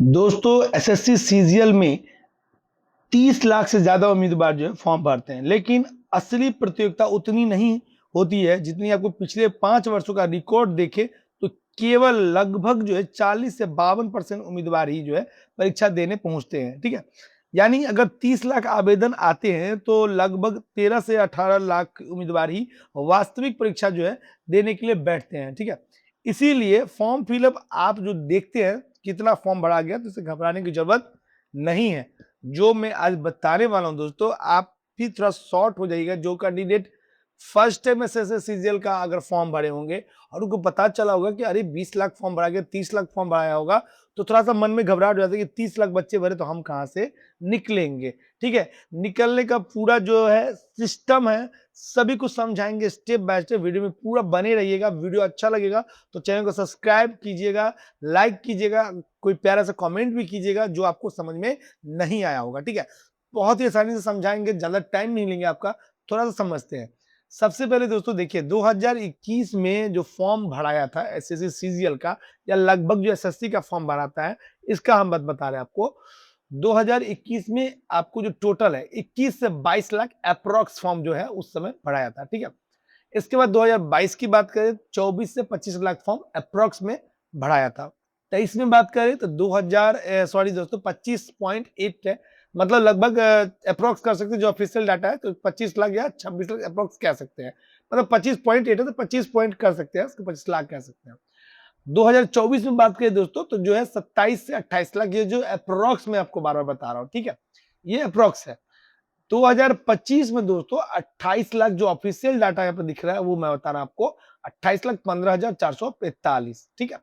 दोस्तों SSC CGL में 30 लाख से ज़्यादा उम्मीदवार जो है फॉर्म भरते हैं, लेकिन असली प्रतियोगिता उतनी नहीं होती है जितनी आपको पिछले 5 वर्षों का रिकॉर्ड देखे तो केवल लगभग जो है 40 से 52% उम्मीदवार ही जो है परीक्षा देने पहुंचते हैं। ठीक है, यानी अगर 30 लाख आवेदन आते हैं तो लगभग 13 से 18 लाख उम्मीदवार ही वास्तविक परीक्षा जो है देने के लिए बैठते हैं। ठीक है, इसीलिए फॉर्म फिलअप आप जो देखते हैं कितना फॉर्म भरा गया तो इसे घबराने की जरूरत नहीं है। जो मैं आज बताने वाला हूं दोस्तों, आप भी थोड़ा शॉर्ट हो जाइएगा। जो candidate first time SSC CGL का अगर फॉर्म भरे होंगे और उनको पता चला होगा कि अरे 20 लाख फॉर्म भरा गया, 30 लाख फॉर्म भराया होगा, तो थोड़ा सा मन में घबराहट हो जाता है कि 30 लाख बच्चे भरे तो हम कहां से निकलेंगे। ठीक है, निकलने का पूरा जो है सिस्टम है, सभी कुछ समझाएंगे स्टेप बाय स्टेप। वीडियो में पूरा बने रहिएगा। वीडियो अच्छा लगेगा तो चैनल को सब्सक्राइब कीजिएगा, लाइक कीजिएगा, कोई प्यारा सा कमेंट भी कीजिएगा जो आपको समझ में नहीं आया होगा। ठीक है, बहुत ही आसानी से समझाएंगे, ज्यादा टाइम नहीं लेंगे आपका। थोड़ा सा समझते हैं। सबसे पहले दोस्तों देखिए, 2021 में जो फॉर्म भराया था एसएससी सीजीएल का, या लगभग जो एसएससी का फॉर्म भराता है, इसका हम बता रहे हैं आपको। 2021 में आपको जो टोटल है 21 से 22 लाख अप्रोक्स फॉर्म जो है उस समय भराया था। ठीक है, इसके बाद 2022 की बात करें 24 से 25 लाख फॉर्म अप्रोक्स में भराया था। 23 में बात करें तो 2000 सॉरी दोस्तों 25.8 है, मतलब लगभग अप्रोक्स कर सकते हैं। जो ऑफिशियल डाटा है तो 25 लाख या 26 लाख अप्रोक्स कह सकते हैं। मतलब 25.8 है तो 25 पॉइंट कर सकते हैं, उसको 25 लाख कह सकते हैं। 2024 में बात करें दोस्तों तो जो है 27 से 28 लाख, ये जो अप्रोक्स में आपको बार बार बता रहा हूँ। ठीक है, ये अप्रोक्स है। 2025 में दोस्तों 28 लाख जो ऑफिशियल डाटा यहाँ पे दिख रहा है वो मैं बता रहा हूं आपको, 28,15,445। ठीक है,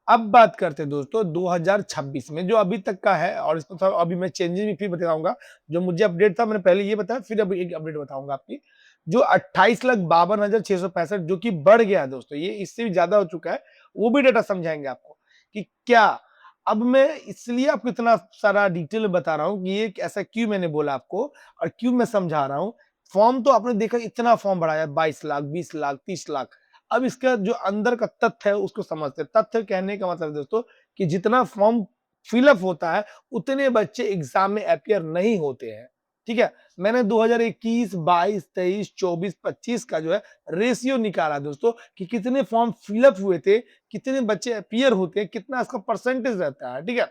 अब बात करते हैं दोस्तों 2026 में जो अभी तक का है, और इसमें थोड़ा अभी मैं चेंजेस भी फिर बताऊंगा। जो मुझे अपडेट था मैंने पहले ये बताया, फिर अभी एक अपडेट बताऊंगा आपकी। जो 28,52,665 जो कि बढ़ गया है दोस्तों, ये इससे भी ज्यादा हो चुका है, वो भी डेटा समझाएंगे आपको कि क्या। अब मैं इसलिए आपको इतना सारा डिटेल में बता रहा हूँ कि ये ऐसा क्यों मैंने बोला आपको और क्यों मैं समझा रहा हूँ। फॉर्म तो आपने देखा इतना फॉर्म बढ़ाया, 22 लाख, 20 लाख, 30 लाख। अब इसका जो अंदर का तथ्य है उसको समझते हैं। तथ्य कहने का मतलब दोस्तों कि जितना फॉर्म फिलअप होता है उतने बच्चे एग्जाम में अपियर नहीं होते हैं। ठीक है, मैंने 2021, 22, 23, 24, 25 का जो है रेशियो निकाला दोस्तों कि कितने फॉर्म फिलअप हुए थे, कितने बच्चे अपियर होते हैं, कितना इसका परसेंटेज रहता है। ठीक है,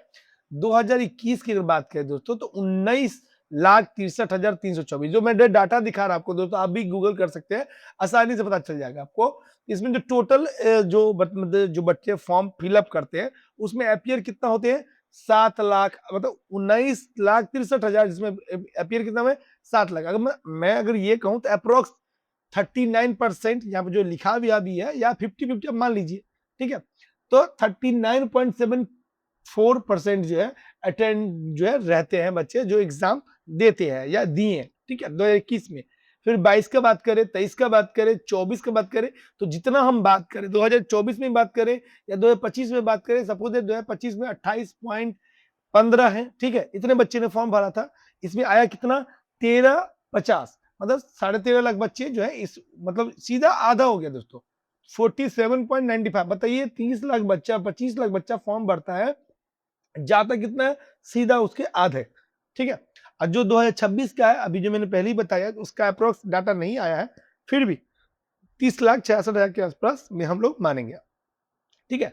2021 की अगर बात करें दोस्तों तो 19,63,324 जो मैं डाटा दिखा रहा हूं आपको दोस्तों, आप भी गूगल कर सकते हैं, आसानी से पता चल जाएगा आपको। इसमें जो टोटल मतलब जो बच्चे फॉर्म फिलअप करते हैं उसमें अपियर कितना होते हैं, 7 लाख, मतलब 19,63,000, जिसमें अपियर कितना है, 7 लाख। अगर मैं अगर ये कहूं तो अप्रोक्स 39% यहाँ पे जो लिखा भी है, या 50-50 मान लीजिए। ठीक है, तो 39.74% जो है अटेंड जो है रहते हैं बच्चे जो एग्जाम देते हैं या दिए। ठीक है, 2021 में। फिर 22 का बात करें, 23 का बात करें, 24 का बात करें, तो जितना हम बात करें 2024 में बात करें या 2025 में बात करें, सपोज 2025 में 28.15 है। ठीक है, इतने बच्चे ने फॉर्म भरा था। इसमें आया कितना, 1350, मतलब 13.5 लाख बच्चे जो है इस, मतलब सीधा आधा हो गया दोस्तों, 47.95। बताइए 30 लाख बच्चा, 25 लाख बच्चा फॉर्म भरता है, जाता कितना है, सीधा उसके आधे। ठीक है, और जो 2026 का है अभी जो मैंने पहले ही बताया उसका अप्रोक्स डाटा नहीं आया है, फिर भी 30,66,000 के आसपास में हम लोग मानेंगे। ठीक है,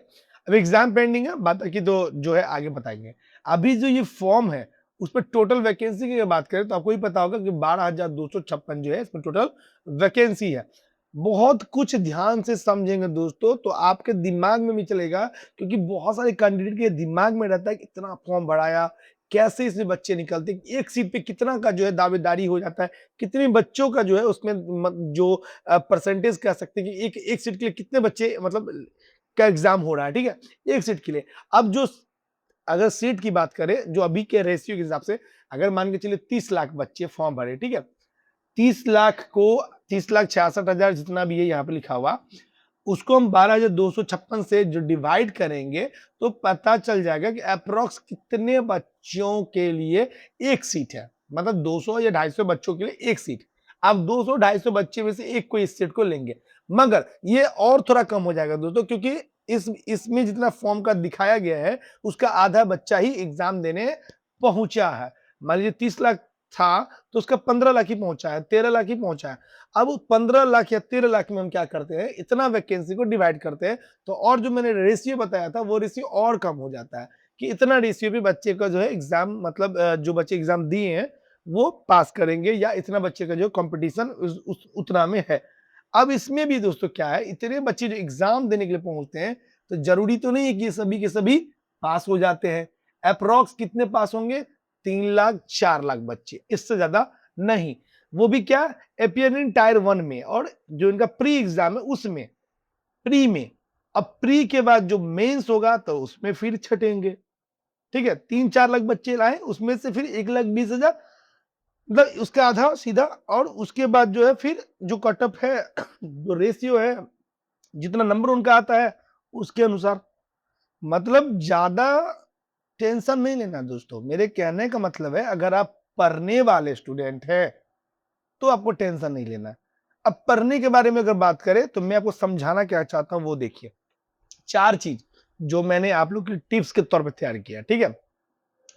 अब एग्जाम पेंडिंग है, बात की तो जो है आगे बताएंगे। अभी जो ये फॉर्म है उस पर टोटल वैकेंसी की बात करें तो आपको ही पता होगा कि 12,256 जो है इसमें टोटल वैकेंसी है। बहुत कुछ ध्यान से समझेंगे दोस्तों तो आपके दिमाग में भी चलेगा, क्योंकि बहुत सारे कैंडिडेट के दिमाग में रहता है कि इतना फॉर्म भराया, कैसे इसमें बच्चे निकलते, एक सीट पे कितना का जो है दावेदारी हो जाता है, कितने बच्चों का जो है उसमें जो परसेंटेज कह सकते हैं कि एक एक सीट के लिए कितने बच्चे मतलब का एग्जाम हो रहा है। ठीक है, एक सीट के लिए। अब जो अगर सीट की बात करें जो अभी के रेशियो के हिसाब से, अगर मान के चलिए 30 लाख बच्चे फॉर्म भरे, ठीक है, 30 लाख को 30,66,000 जितना भी है यहाँ पे लिखा हुआ, उसको हम 12,256 से जो डिवाइड करेंगे तो पता चल जाएगा कि अप्रोक्स कितने बच्चों के लिए एक सीट है। मतलब 200 या 250 बच्चों के लिए एक सीट। अब 200-250 बच्चे में से एक को इस सीट को लेंगे, मगर ये और थोड़ा कम हो जाएगा दोस्तों, क्योंकि इसमें जितना फॉर्म का दिखाया गया है उसका आधा बच्चा ही एग्जाम देने पहुंचा है। मान लीजिए 30 लाख था तो उसका 15 लाख ही पहुंचा है, 13 लाख ही पहुंचा है। अब 15 लाख या 13 लाख में हम क्या करते हैं, इतना वैकेंसी को डिवाइड करते हैं, तो और जो मैंने रेशियो बताया था वो रेशियो और कम हो जाता है कि इतना रेशियो पे बच्चे का जो है एग्जाम, मतलब जो बच्चे एग्जाम दिए हैं वो पास करेंगे, या इतना बच्चे का जो कंपटीशन उतना में है। अब इसमें भी दोस्तों क्या है, इतने बच्चे जो एग्जाम देने के लिए पहुंचते हैं तो जरूरी तो नहीं है कि सभी के सभी पास हो जाते हैं। अप्रोक्स कितने पास होंगे, 3 लाख 4 लाख बच्चे, इससे ज्यादा नहीं। वो भी क्या, अपियर इन टायर 1 में, और जो इनका प्री एग्जाम है उसमें, प्री में। अब प्री के बाद जो मेंस होगा तो उसमें फिर छटेंगे। ठीक है, 3-4 लाख बच्चे लाए, उसमें से फिर 1,20,000, मतलब उसका आधा सीधा। और उसके बाद जो है फिर जो कटअप है, जो रेशियो है, जितना नंबर उनका आता है उसके अनुसार, मतलब ज्यादा टेंशन नहीं लेना दोस्तों। मेरे कहने का मतलब है, अगर आप पढ़ने वाले स्टूडेंट हैं तो आपको टेंशन नहीं लेना है। अब पढ़ने के बारे में अगर बात करें तो मैं आपको समझाना क्या चाहता हूं वो देखिए। 4 चीज जो मैंने आप लोग की टिप्स के तौर पर तैयार किया, ठीक है।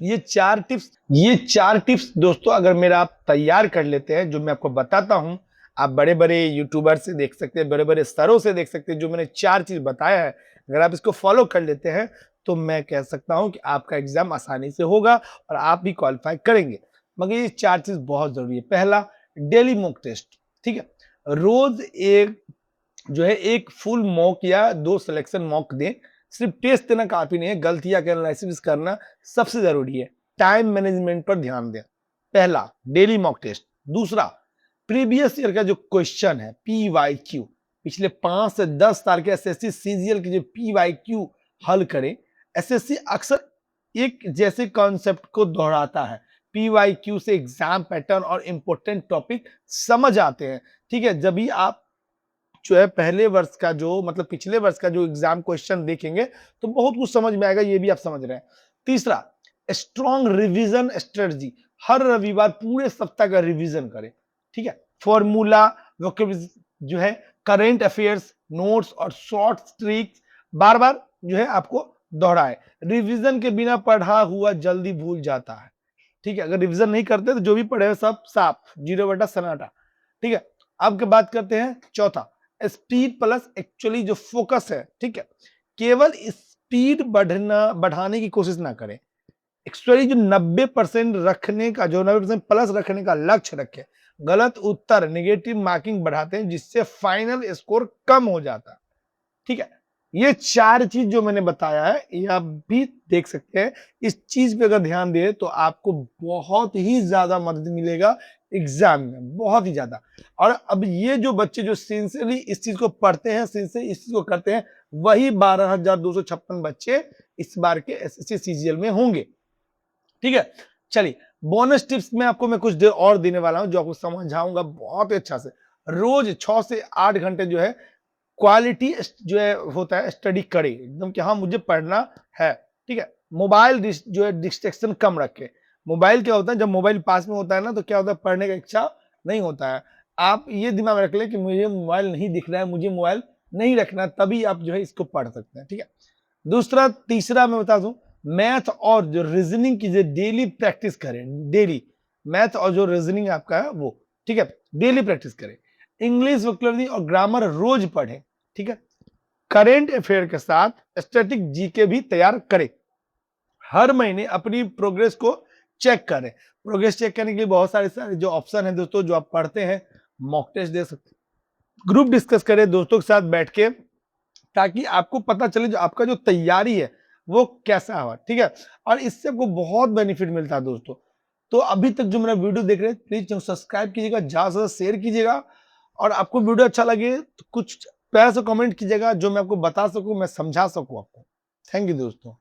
ये चार टिप्स दोस्तों अगर मेरा आप तैयार कर लेते हैं, जो मैं आपको बताता हूं, आप बड़े बड़े यूट्यूबर से देख सकते हैं, बड़े बड़े सरों से देख सकते हैं, जो मैंने 4 चीज बताया है, अगर आप इसको फॉलो कर लेते हैं तो मैं कह सकता हूं कि आपका एग्जाम आसानी से होगा और आप भी क्वालिफाई करेंगे। मगर ये 4 चीज बहुत जरूरी है। पहला, डेली मॉक टेस्ट, ठीक है। रोज एक जो है एक फुल मॉक या 2 सिलेक्शन मॉक दें। सिर्फ टेस्ट देना काफी नहीं है, गलतियां का एनालिसिस करना सबसे जरूरी है। टाइम मैनेजमेंट पर ध्यान दें। पहला, डेली मॉक टेस्ट। दूसरा, प्रीवियस ईयर का जो क्वेश्चन है PYQ, पिछले 5 से 10 साल के एसएससी सीजीएल की जो PYQ हल करें। एसएससी अक्सर एक जैसे कॉन्सेप्ट को दोहराता है। PYQ से एग्जाम पैटर्न और इंपॉर्टेंट टॉपिक समझ आते हैं। ठीक है, जब भी आप जो है पहले वर्ष का जो, मतलब पिछले वर्ष का जो एग्जाम क्वेश्चन देखेंगे तो बहुत कुछ समझ में आएगा, ये भी आप समझ रहे हैं। तीसरा, स्ट्रॉन्ग रिवीजन स्ट्रेटजी। हर रविवार पूरे सप्ताह का रिवीजन करें, ठीक है। फॉर्मूला, वोकैबुलरी जो है, करेंट अफेयर्स, नोट्स और शॉर्ट ट्रिक्स बार बार जो है आपको दोहराए। रिवीजन के बिना पढ़ा हुआ जल्दी भूल जाता है, ठीक है। अगर रिवीजन नहीं करते तो जो भी पढ़े सब साफ, 0 सन्नाटा, ठीक है। अब के बात करते हैं चौथा, स्पीड प्लस एक्चुअली जो फोकस है, ठीक है। केवल स्पीड बढ़ाने की कोशिश ना करें, एक्चुअली जो 90% रखने का, जो 90% प्लस रखने का लक्ष्य रखे। गलत उत्तर नेगेटिव मार्किंग बढ़ाते हैं, जिससे फाइनल स्कोर कम हो जाता है, ठीक है। ये 4 चीज जो मैंने बताया है ये आप भी देख सकते हैं। इस चीज पे अगर ध्यान दें तो आपको बहुत ही ज्यादा मदद मिलेगा एग्जाम में, बहुत ही ज्यादा। और अब ये जो बच्चे जो सिंसियरली इस चीज को पढ़ते हैं, सिंसियरली इस चीज को करते हैं, वही 12,256 बच्चे इस बार के एसएससी सीजीएल में होंगे, ठीक है। चलिए, बोनस टिप्स में आपको मैं कुछ देर और देने वाला हूं, जो आपको समझाऊंगा बहुत ही अच्छा से। रोज 6 से 8 घंटे जो है क्वालिटी जो है होता है स्टडी करे, एकदम कि हाँ मुझे पढ़ना है, ठीक है। मोबाइल जो है डिस्ट्रैक्शन कम रखे। मोबाइल क्या होता है, जब मोबाइल पास में होता है ना तो क्या होता है, पढ़ने का इच्छा नहीं होता है। आप ये दिमाग में रख ले कि मुझे मोबाइल नहीं दिख रहा है, मुझे मोबाइल नहीं रखना, तभी आप जो है इसको पढ़ सकते हैं, ठीक है। दूसरा, तीसरा मैं बता दूं, मैथ और जो रीजनिंग की जो डेली प्रैक्टिस करें, डेली मैथ और जो रीजनिंग आपका है वो, ठीक है, डेली प्रैक्टिस करें। इंग्लिश वोकैबुलरी और ग्रामर रोज पढ़ें, ठीक है। करेंट अफेयर के साथ स्टैटिक जीके भी तैयार करें। हर महीने अपनी प्रोग्रेस को चेक करें। प्रोग्रेस चेक करने के लिए बहुत सारे जो ऑप्शन है दोस्तों, जो आप पढ़ते हैं, मॉक टेस्ट दे सकते हैं, ग्रुप डिस्कस करें दोस्तों के साथ बैठ के, ताकि आपको पता चले जो आपका जो तैयारी है वो कैसा हुआ, ठीक है। और इससे आपको बहुत बेनिफिट मिलता है दोस्तों। तो अभी तक जो मेरा वीडियो देख रहे हैं, प्लीज सब्सक्राइब कीजिएगा, ज्यादा से ज्यादा शेयर कीजिएगा, और आपको वीडियो अच्छा लगे तो कुछ प्यार से कमेंट कीजिएगा, जो मैं आपको बता सकूं, मैं समझा सकूं आपको। थैंक यू दोस्तों।